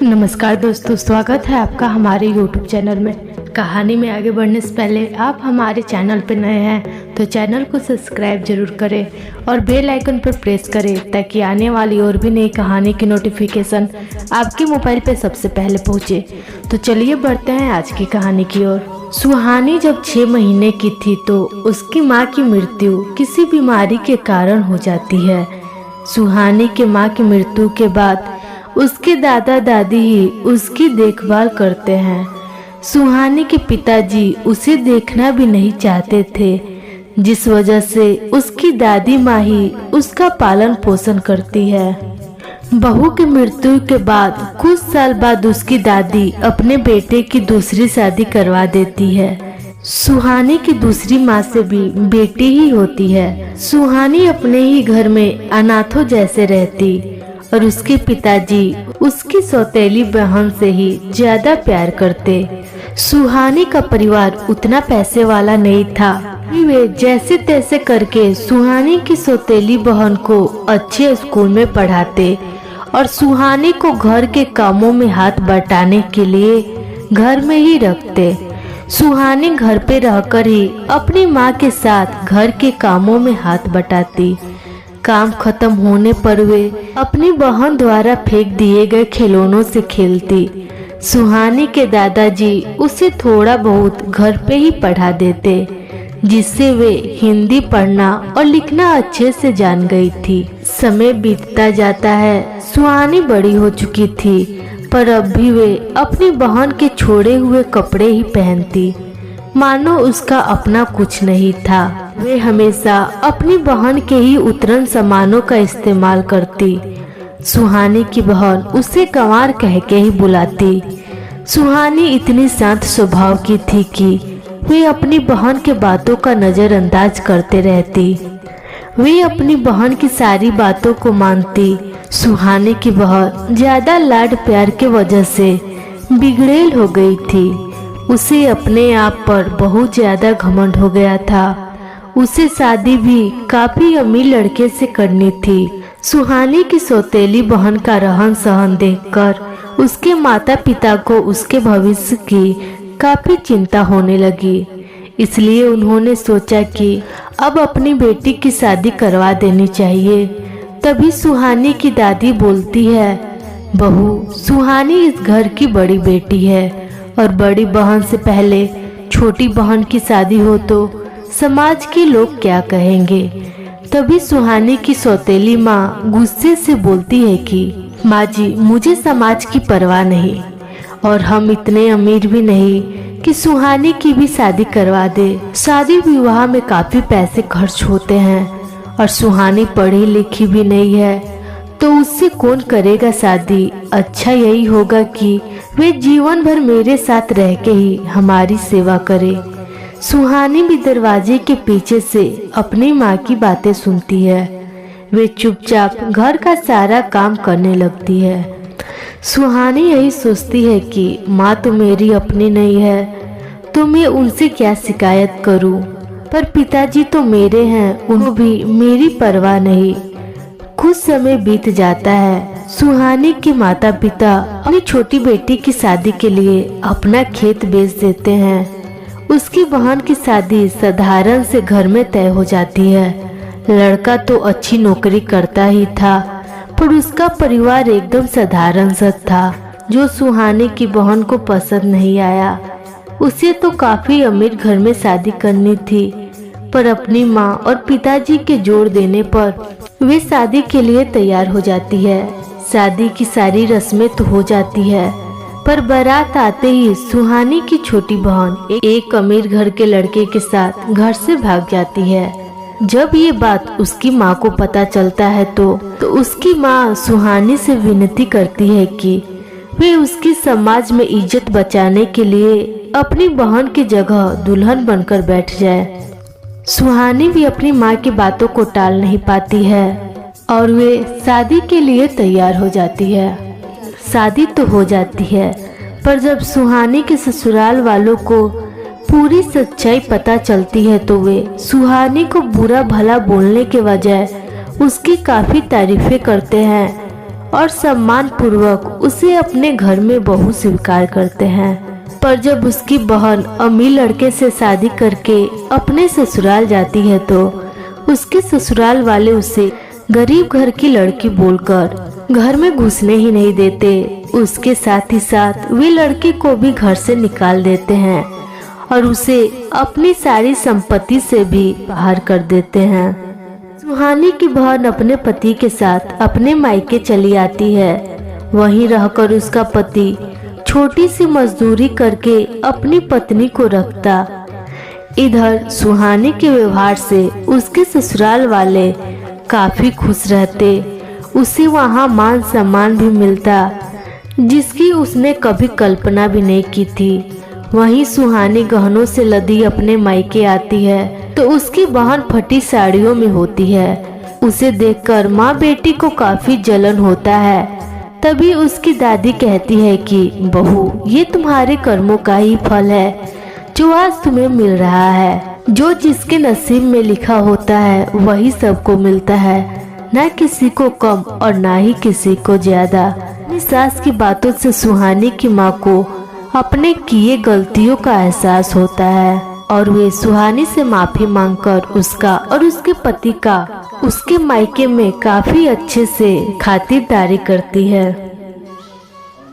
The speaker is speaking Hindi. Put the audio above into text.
नमस्कार दोस्तों, स्वागत है आपका हमारे YouTube चैनल में। कहानी में आगे बढ़ने से पहले आप हमारे चैनल पर नए हैं तो चैनल को सब्सक्राइब जरूर करें और बेल आइकन पर प्रेस करें ताकि आने वाली और भी नई कहानी की नोटिफिकेशन आपके मोबाइल पर सबसे पहले पहुंचे। तो चलिए बढ़ते हैं आज की कहानी की ओर। सुहानी जब 6 महीने की थी तो उसकी माँ की मृत्यु किसी बीमारी के कारण हो जाती है। सुहानी के माँ की मृत्यु के बाद उसके दादा दादी ही उसकी देखभाल करते हैं। सुहानी के पिताजी उसे देखना भी नहीं चाहते थे, जिस वजह से उसकी दादी माँ ही उसका पालन पोषण करती है। बहू की मृत्यु के बाद कुछ साल बाद उसकी दादी अपने बेटे की दूसरी शादी करवा देती है। सुहानी की दूसरी माँ से भी बेटी ही होती है। सुहानी अपने ही घर में अनाथों जैसे रहती और उसके पिताजी उसकी सौतेली बहन से ही ज्यादा प्यार करते। सुहानी का परिवार उतना पैसे वाला नहीं था। वे जैसे तैसे करके सुहानी की सौतेली बहन को अच्छे स्कूल में पढ़ाते और सुहानी को घर के कामों में हाथ बटाने के लिए घर में ही रखते। सुहानी घर पे रहकर ही अपनी माँ के साथ घर के कामों में हाथ बटाती। काम खत्म होने पर वे अपनी बहन द्वारा फेंक दिए गए खिलौनों से खेलती। सुहानी के दादाजी उसे थोड़ा बहुत घर पे ही पढ़ा देते, जिससे वे हिंदी पढ़ना और लिखना अच्छे से जान गई थी। समय बीतता जाता है। सुहानी बड़ी हो चुकी थी, पर अब भी वे अपनी बहन के छोड़े हुए कपड़े ही पहनती, मानो उसका अपना कुछ नहीं था। वे हमेशा अपनी बहन के ही उतरन सामानों का इस्तेमाल करती। सुहानी की बहन उसे गंवार कह के ही बुलाती। सुहानी इतनी शांत स्वभाव की थी कि वे अपनी बहन के बातों का नजरअंदाज करते रहती। वे अपनी बहन की सारी बातों को मानती। सुहानी की बहन ज्यादा लाड प्यार के वजह से बिगड़ेल हो गई थी। उसे अपने आप पर बहुत ज्यादा घमंड हो गया था। उसे शादी भी काफी अमीर लड़के से करनी थी। सुहानी की सौतेली बहन का रहन सहन देखकर उसके माता पिता को उसके भविष्य की काफी चिंता होने लगी। इसलिए उन्होंने सोचा कि अब अपनी बेटी की शादी करवा देनी चाहिए। तभी सुहानी की दादी बोलती है, बहू, सुहानी इस घर की बड़ी बेटी है और बड़ी बहन से पहले छोटी बहन की शादी हो तो समाज के लोग क्या कहेंगे। तभी सुहानी की सौतेली माँ गुस्से से बोलती है कि माँ जी, मुझे समाज की परवाह नहीं और हम इतने अमीर भी नहीं कि सुहानी की भी शादी करवा दे। शादी विवाह में काफी पैसे खर्च होते हैं और सुहानी पढ़ी लिखी भी नहीं है, तो उससे कौन करेगा शादी। अच्छा यही होगा कि वे जीवन भर मेरे साथ रह के ही हमारी सेवा करे। सुहानी भी दरवाजे के पीछे से अपनी माँ की बातें सुनती है। वे चुपचाप घर का सारा काम करने लगती है। सुहानी यही सोचती है कि माँ तो मेरी अपनी नहीं है, तो मैं उनसे क्या शिकायत करूं। पर पिताजी तो मेरे हैं, उनको भी मेरी परवाह नहीं। कुछ समय बीत जाता है। सुहानी के माता पिता अपनी छोटी बेटी की शादी के लिए अपना खेत बेच देते हैं। उसकी बहन की शादी साधारण से घर में तय हो जाती है। लड़का तो अच्छी नौकरी करता ही था, पर उसका परिवार एकदम साधारण सा था, जो सुहानी की बहन को पसंद नहीं आया। उसे तो काफी अमीर घर में शादी करनी थी, पर अपनी माँ और पिताजी के जोर देने पर वे शादी के लिए तैयार हो जाती है। शादी की सारी रस्में तो हो जाती है, पर बारात आते ही सुहानी की छोटी बहन एक अमीर घर के लड़के के साथ घर से भाग जाती है। जब ये बात उसकी माँ को पता चलता है तो उसकी माँ सुहानी से विनती करती है कि वे उसकी समाज में इज्जत बचाने के लिए अपनी बहन की जगह दुल्हन बनकर बैठ जाए। सुहानी भी अपनी माँ की बातों को टाल नहीं पाती है और वे शादी के लिए तैयार हो जाती है। शादी तो हो जाती है, पर जब सुहानी के ससुराल वालों को पूरी सच्चाई पता चलती है तो वे सुहानी को बुरा भला बोलने के बजाय उसकी काफी तारीफें करते हैं और सम्मान पूर्वक उसे अपने घर में बहू स्वीकार करते हैं। पर जब उसकी बहन अमीर लड़के से शादी करके अपने ससुराल जाती है तो उसके ससुराल वाले उसे गरीब घर की लड़की बोलकर घर में घुसने ही नहीं देते। उसके साथ ही साथ वे लड़की को भी घर से निकाल देते हैं और उसे अपनी सारी संपत्ति से भी बाहर कर देते हैं। सुहानी की बहन अपने पति के साथ अपने मायके चली आती है। वहीं रहकर उसका पति छोटी सी मजदूरी करके अपनी पत्नी को रखता। इधर सुहानी के व्यवहार से उसके ससुराल वाले काफी खुश रहते। उसे वहां मान सम्मान भी मिलता जिसकी उसने कभी कल्पना भी नहीं की थी। वहीं सुहानी गहनों से लदी अपने मायके आती है तो उसकी बहन फटी साड़ियों में होती है। उसे देखकर माँ बेटी को काफी जलन होता है। तभी उसकी दादी कहती है कि बहू, ये तुम्हारे कर्मों का ही फल है जो आज तुम्हें मिल रहा है। जो जिसके नसीब में लिखा होता है वही सबको मिलता है, न किसी को कम और न ही किसी को ज्यादा। अपनी सास की बातों से सुहानी की माँ को अपने किए गलतियों का एहसास होता है और वे सुहानी से माफी मांगकर उसका और उसके पति का उसके मायके में काफी अच्छे से खातिरदारी करती है।